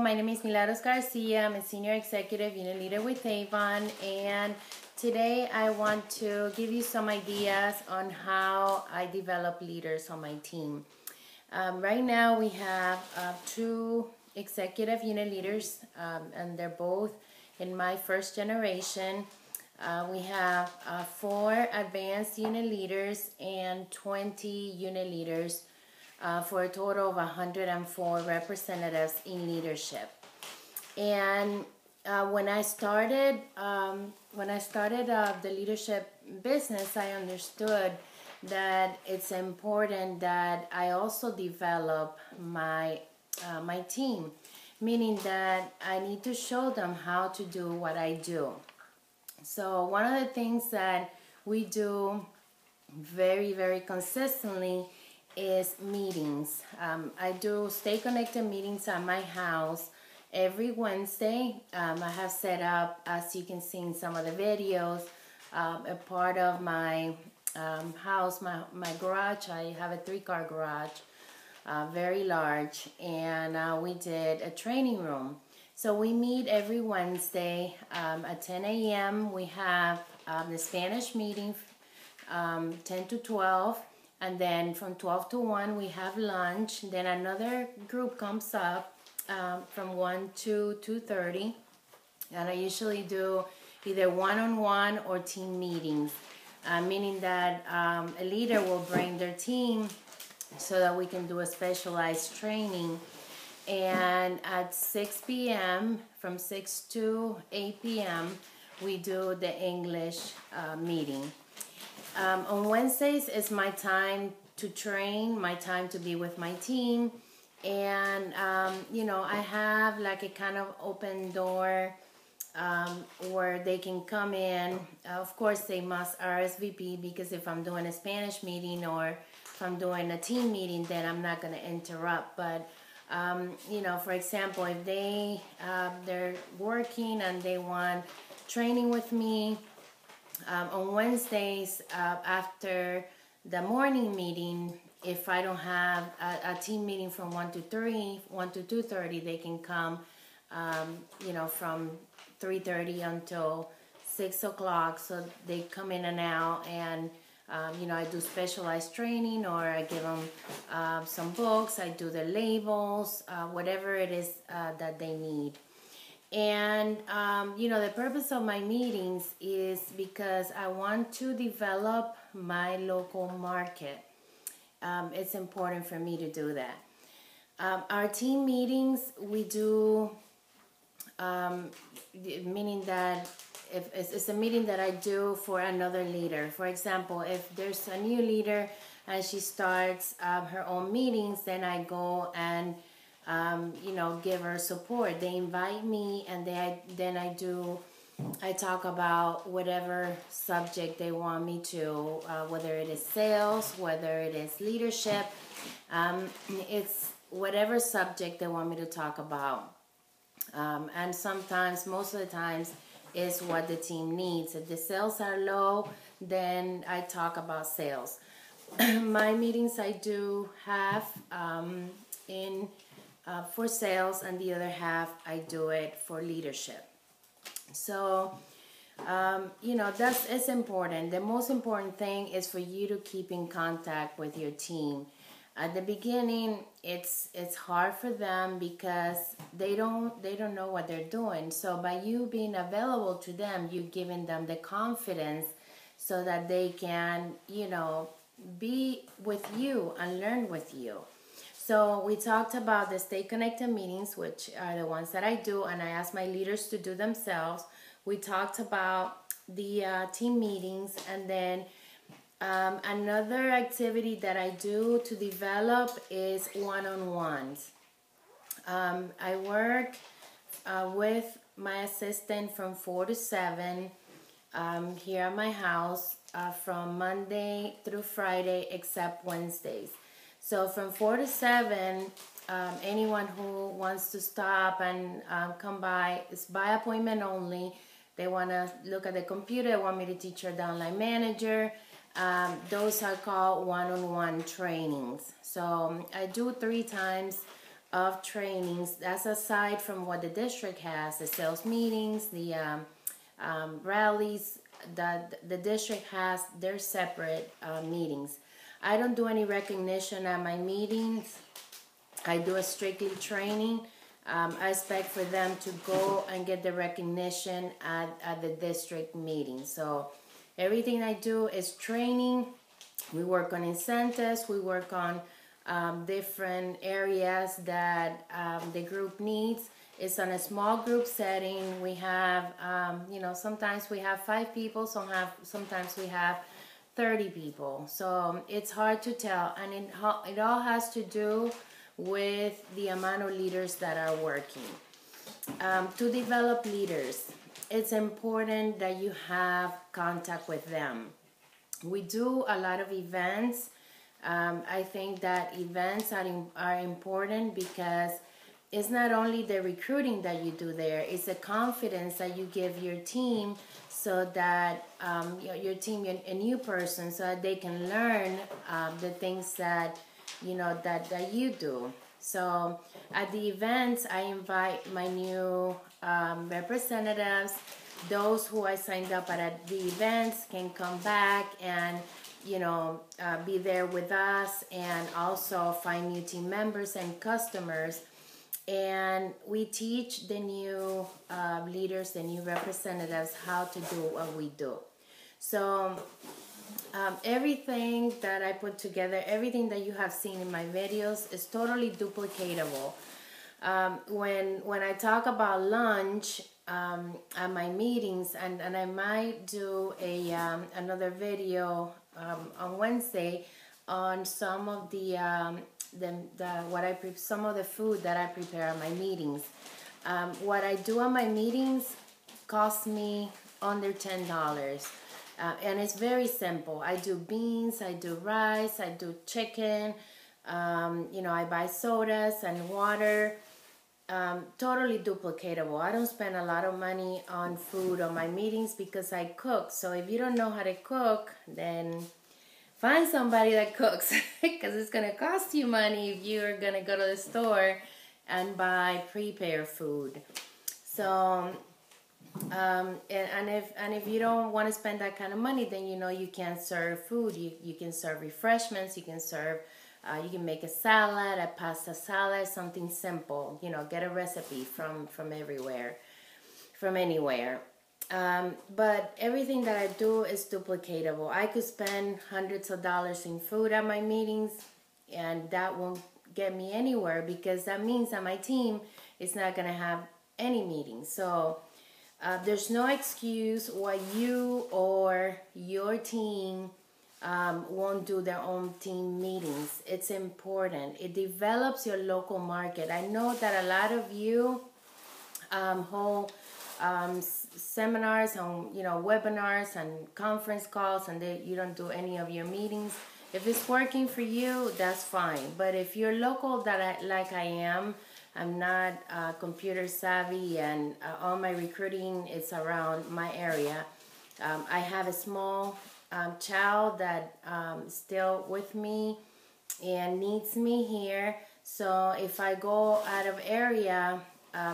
My name is Milagros Garcia. I'm a Senior Executive Unit Leader with Avon, and today I want to give you some ideas on how I develop leaders on my team. Right now we have two Executive Unit Leaders, and they're both in my first generation. We have 4 Advanced Unit Leaders and 20 Unit Leaders, for a total of 104 representatives in leadership. And when I started the leadership business, I understood that it's important that I also develop my team, meaning that I need to show them how to do what I do. So one of the things that we do very, very consistently is meetings. I do Stay Connected meetings at my house every Wednesday. I have set up, as you can see in some of the videos, a part of my house, my garage. I have a 3-car garage, very large, and we did a training room. So we meet every Wednesday at 10 a.m. We have the Spanish meeting, 10 to 12. And then from 12 to 1, we have lunch. Then another group comes up from 1 to 2:30. And I usually do either one-on-one or team meetings, meaning that a leader will bring their team so that we can do a specialized training. And at 6 p.m., from 6 to 8 p.m., we do the English meeting. On Wednesdays is my time to train, my time to be with my team, and I have like a kind of open door where they can come in. Of course, they must RSVP, because if I'm doing a Spanish meeting or if I'm doing a team meeting, then I'm not going to interrupt. But for example, if they're working and they want training with me, on Wednesdays, after the morning meeting, if I don't have a team meeting from 1 to 2:30, they can come, from 3:30 until 6 o'clock. So they come in and out, and I do specialized training, or I give them some books. I do the labels, whatever it is that they need. And, the purpose of my meetings is because I want to develop my local market. It's important for me to do that. Our team meetings, we do, meaning that if it's a meeting that I do for another leader. For example, if there's a new leader and she starts her own meetings, then I go and give her support. They invite me, and then I talk about whatever subject they want me to, whether it is sales, whether it is leadership. It's whatever subject they want me to talk about. And sometimes, most of the times, is what the team needs. If the sales are low, then I talk about sales. My meetings I do half for sales, and the other half I do it for leadership. So, it's important. The most important thing is for you to keep in contact with your team. At the beginning, it's hard for them because they don't know what they're doing. So by you being available to them, you're giving them the confidence so that they can, be with you and learn with you. So we talked about the Stay Connected meetings, which are the ones that I do, and I ask my leaders to do themselves. We talked about the team meetings, and then another activity that I do to develop is one-on-ones. I work with my assistant from 4 to 7 here at my house, from Monday through Friday except Wednesdays. So from 4 to 7, anyone who wants to stop and come by, it's by appointment only. They want to look at the computer, they want me to teach her the online manager. Those are called one-on-one trainings. So I do 3 times of trainings. That's aside from what the district has, the sales meetings, the rallies that the district has, their separate meetings. I don't do any recognition at my meetings. I do a strictly training. I expect for them to go and get the recognition at the district meeting. So everything I do is training. We work on incentives. We work on different areas that the group needs. It's on a small group setting. We have, sometimes we have 5 people, sometimes we have 30 people. So it's hard to tell, and it all has to do with the amount of leaders that are working. To develop leaders, it's important that you have contact with them. We do a lot of events. I think that events are important because it's not only the recruiting that you do there, it's the confidence that you give your team, so that your team, a new person, so that they can learn the things that that you do. So at the events, I invite my new representatives. Those who I signed up at the events can come back and be there with us, and also find new team members and customers. And we teach the new leaders, the new representatives, how to do what we do. So everything that I put together, everything that you have seen in my videos is totally duplicatable. When I talk about lunch at my meetings, and I might do another video on Wednesday on some of some of the food that I prepare at my meetings. What I do at my meetings costs me under $10. And it's very simple. I do beans, I do rice, I do chicken, I buy sodas and water. Totally duplicatable. I don't spend a lot of money on food on my meetings because I cook. So if you don't know how to cook, then find somebody that cooks, because it's going to cost you money if you're going to go to the store and buy prepared food. So and if you don't want to spend that kind of money, then you can't serve food. You can serve refreshments. You can serve. You can make a salad, a pasta salad, something simple. Get a recipe from everywhere, from anywhere. But everything that I do is duplicatable. I could spend hundreds of dollars in food at my meetings, and that won't get me anywhere, because that means that my team is not going to have any meetings. So there's no excuse why you or your team won't do their own team meetings. It's important. It develops your local market. I know that a lot of you hold seminars on webinars and conference calls, and you don't do any of your meetings. If it's working for you, that's fine. But if you're local, like I am, I'm not computer savvy, and all my recruiting is around my area. I have a small child that is still with me and needs me here. So if I go out of area,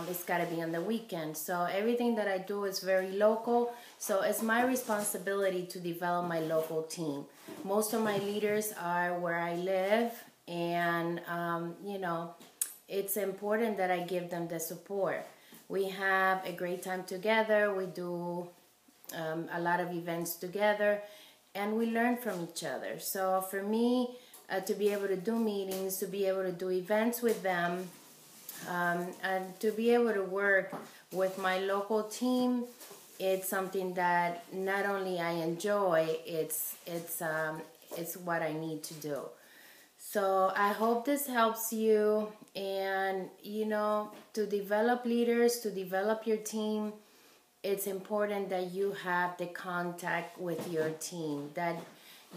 it's got to be on the weekend. So everything that I do is very local. So it's my responsibility to develop my local team. Most of my leaders are where I live, and it's important that I give them the support. We have a great time together. We do a lot of events together, and we learn from each other. So for me, to be able to do meetings, to be able to do events with them, and to be able to work with my local team, it's something that not only I enjoy, it's what I need to do. So I hope this helps you, and to develop leaders, to develop your team, it's important that you have the contact with your team, that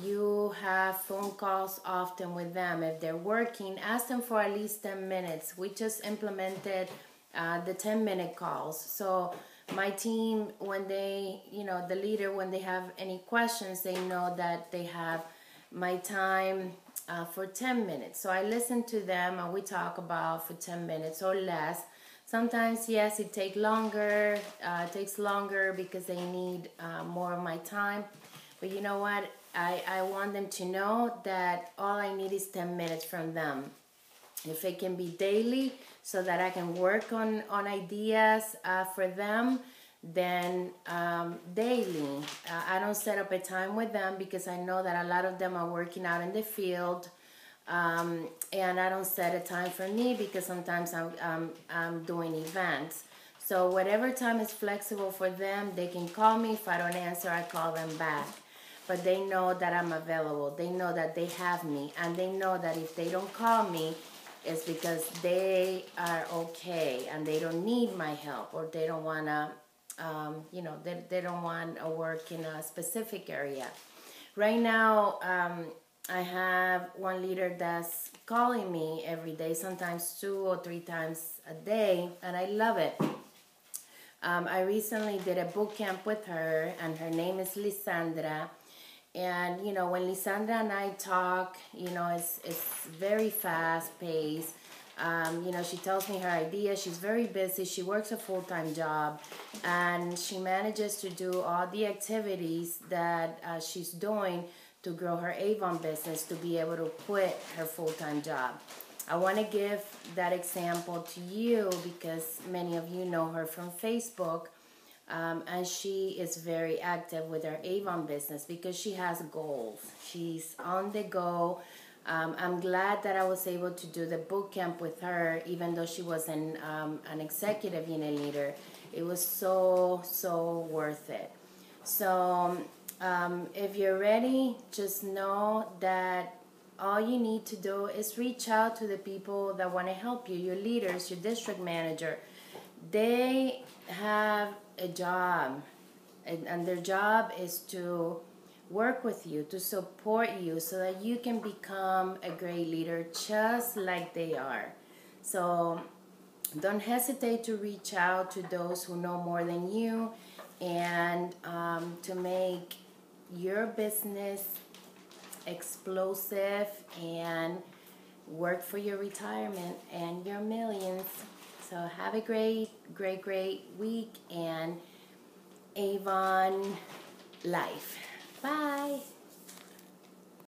you have phone calls often with them. If they're working, ask them for at least 10 minutes. We just implemented the 10-minute calls. So my team, when they, the leader, when they have any questions, they know that they have my time for 10 minutes. So I listen to them and we talk about for 10 minutes or less. Sometimes, yes, it takes longer. It takes longer because they need more of my time. But you know what? I want them to know that all I need is 10 minutes from them. If it can be daily so that I can work on ideas for them, then daily. I don't set up a time with them because I know that a lot of them are working out in the field. And I don't set a time for me because sometimes I'm doing events. So whatever time is flexible for them, they can call me. If I don't answer, I call them back. But they know that I'm available. They know that they have me. And they know that if they don't call me, it's because they are okay and they don't need my help, or they don't want to, they don't want to work in a specific area. Right now, I have one leader that's calling me every day, sometimes 2 or 3 times a day, and I love it. I recently did a boot camp with her, and her name is Lisandra. And, when Lisandra and I talk, it's very fast-paced. She tells me her ideas. She's very busy. She works a full-time job. And she manages to do all the activities that she's doing to grow her Avon business, to be able to quit her full-time job. I want to give that example to you because many of you know her from Facebook. And she is very active with her Avon business because she has goals. She's on the go. I'm glad that I was able to do the boot camp with her, even though she wasn't an executive unit leader. It was so worth it. So if you're ready, just know that all you need to do is reach out to the people that want to help you, your leaders, your district manager. They have a job, and their job is to work with you, to support you so that you can become a great leader just like they are. So don't hesitate to reach out to those who know more than you, and to make your business explosive and work for your retirement and your millions. So have a great week and Avon life. Bye.